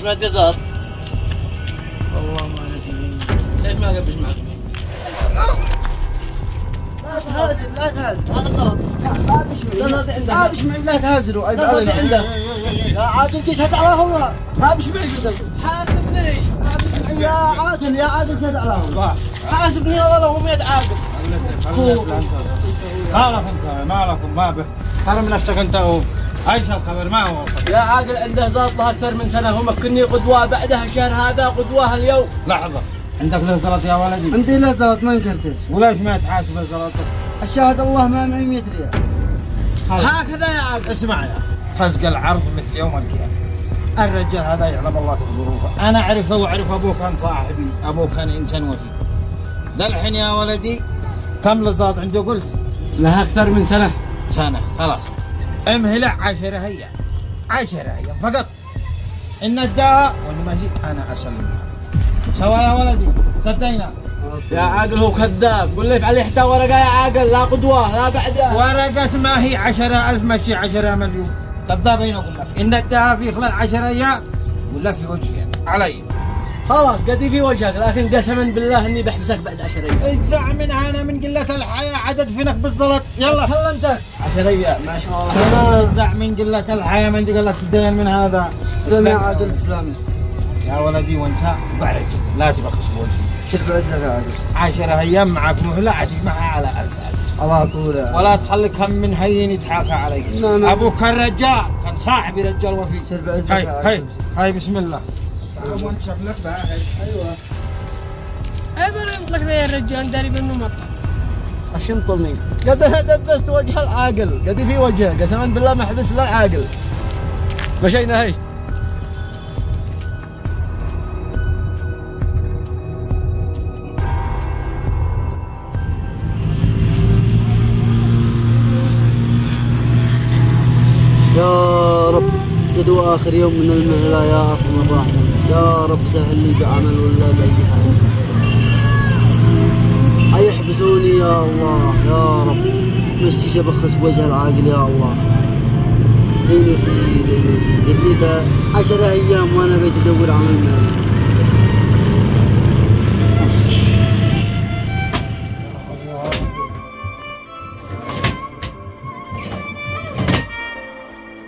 سمعت يا زلط؟ والله ما ندري. كيف ما قبل معك مين؟ لا تهازل لا تهازل. هذا غلط. لا بشمعي لا تهازلوا. لا عنده. لا عادل تشهد على هو. ما بشمعي كذا. حاسبني. يا عادل تشهد على هو. حاسبني والله هو 100 عاقل. ما لكم ما به. حرم نفسك انت هو. ايش الخبر ما هو الخبر؟ يا عاقل عنده زلط له اكثر من سنه هو مكني قدوه بعدها الشهر هذا قدوه اليوم. لحظة. عندك له زلط يا ولدي؟ عندي له زلط ما انكرتش. وليش ما تحاسب زلطك؟ الشاهد الله ما معي 100 ريال. هكذا يا عاقل. اسمع يا فزق العرض مثل يوم القيامة. الرجال هذا يعلم الله كيف ظروفه، انا اعرفه واعرف ابوه كان صاحبي، ابوه كان انسان وفي. ذا الحين يا ولدي كم الزلط عنده قلت؟ لها اكثر من سنه. سنة خلاص. امهله 10 ايام. 10 ايام فقط. ان اداها وان ما جي انا اسلمها. سوا يا ولدي صدقنا. يا عاقل هو كذاب، قول لي عليه حتى ورقه يا عاقل، لا قدوه لا بعدها. ورقة ما هي 10,000 مشي 10 مليون. كذابين اقول لك، ان اداها في خلال 10 ايام ولا في وجهي علي. خلاص قدي في وجهك، لكن قسما بالله اني بحبسك بعد 10 ايام. اجزع منها انا من قلة الحياة عدد فينك بالزلط، يلا. كلمتك 10 ايام ما شاء الله. اجزع من قلة الحياة من قال لك تدين من هذا. تسلم يا عادل تسلم. يا ولدي وانت بعرج لا تبخس بوجهي. شد بعزك يا عادل. 10 ايام معك مهلة عتجمعها على 1000 على طول. ولا تخليك هم من هين يتحاكى عليك. لا. ابوك كان رجال، كان صاحبي رجال وفي. شد بعزك هاي يا عادل. هاي بسم الله. وانت شكلك باهي. ايوه. ابى نمط لك ذا الرجال داري بانه مطر. ايش يمطلني؟ قد انا دبست وجه العاقل، قد في وجهه قسما بالله ما احبس الا العاقل. مشينا هي. يا رب قدوة آخر يوم من المهلة يا أرحم الراحمين. يا رب سهل لي بعمل ولا بأي حاجة. أيحبسوني يا الله يا رب. مشتي شبخس بوجه العاقل يا الله. أين يسير قلت لي 10 أيام وأنا بيت أدور عن المهلة.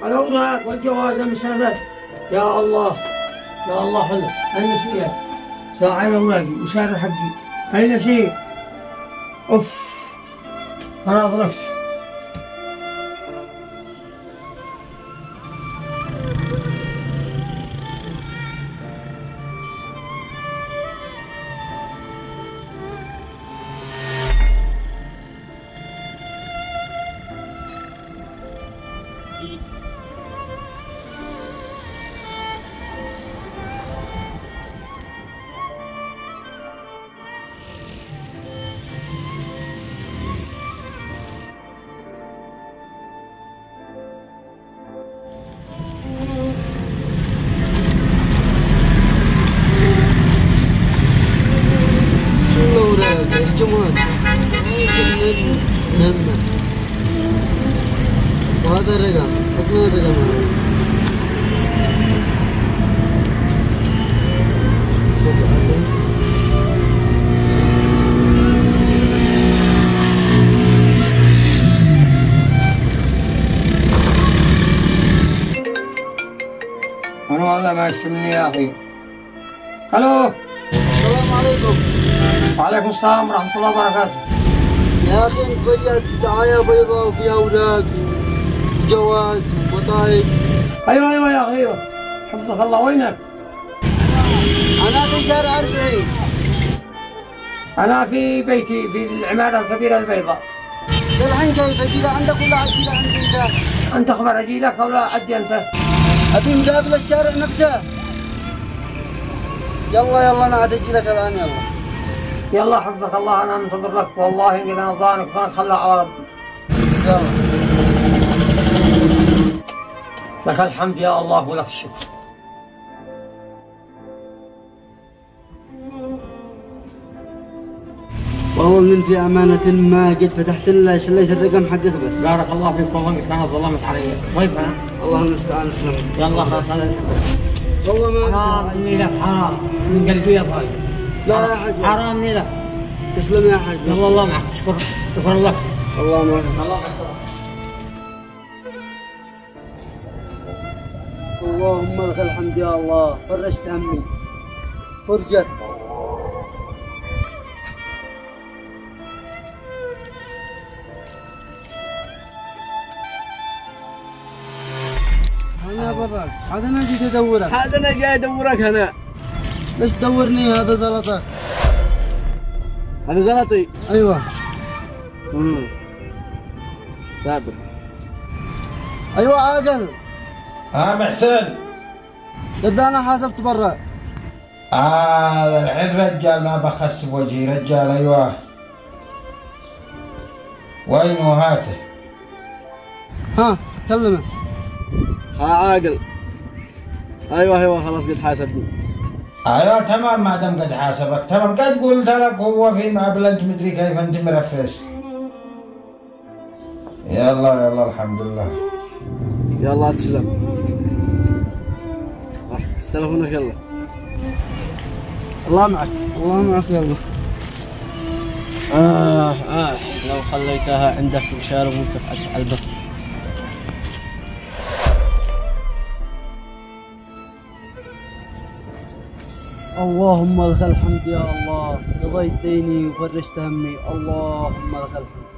الأوراق والجواز المسافر. يا الله يا الله حلو. أين شيء؟ ساعة أوراقي وشارع حقي. أين شيء؟ أوف أنا أضربت. نهمة وهذا الرقم حطنا الرقم انا والله ما يشمني يا اخي. الو السلام عليكم. وعليكم السلام ورحمة الله وبركاته. يا أخي أنت ضيعت دعاية بيضاء وفيها أوراق وجواز وبطايق. ايوه يا اخي ايوه. حفظك الله. وينك؟ أنا في شارع 40. انا في بيتي في العمارة الكبيرة البيضاء. الحين كيف أجي عندك ولا أجي عندي أنت؟ انت خبر اجي لك ولا عدي انت؟ أبي مقابل الشارع نفسه. يلا أنا عاد أجي لك الآن يلا. يلا حفظك الله. انا منتظر لك والله. اذا انا ضانك ضانك خلها على ربي. يلا. لك الحمد يا الله ولك الشكر. والله من في أمانة ما قد فتحت لنا شليت الرقم حقك بس. بارك الله فيك والله انك انا ظلمت علي. وين فهم؟ الله المستعان. اسلم. يلا خلاص والله ما حرام اني لك، حرام من قلبي يا ابوي. لا يا حاج، حرام اني لك. تسلم يا حاج. يلا الله معك، شكرا لك. الله معك. الله معك. اللهم لك الحمد يا الله، فرجت همي، فرجت. انا براك، هذا انا جيت ادورك. هذا انا جاي ادورك هنا. ليش تدورني؟ هذا زلطك. هذا زلطي. ايوه. سابر. ايوه عاقل. محسن. قد انا حاسبت برا. هذا الحين رجال ما بخس بوجهي، رجال. ايوه. وين هاته؟ ها كلمه. ها عاقل. ايوه خلاص قد حاسبني. ايوه تمام، ما دام قد حاسبك تمام. قد قلت لك هو في مقابل انت مدري كيف انت مرفس. يلا الحمد لله. يلا تسلم. تلفونك يلا. الله معك، الله معك. يلا. لو خليتها عندك شارب وكف على البر. اللهم لك الحمد يا الله، قضيت ديني وفرجت همي. اللهم لك الحمد.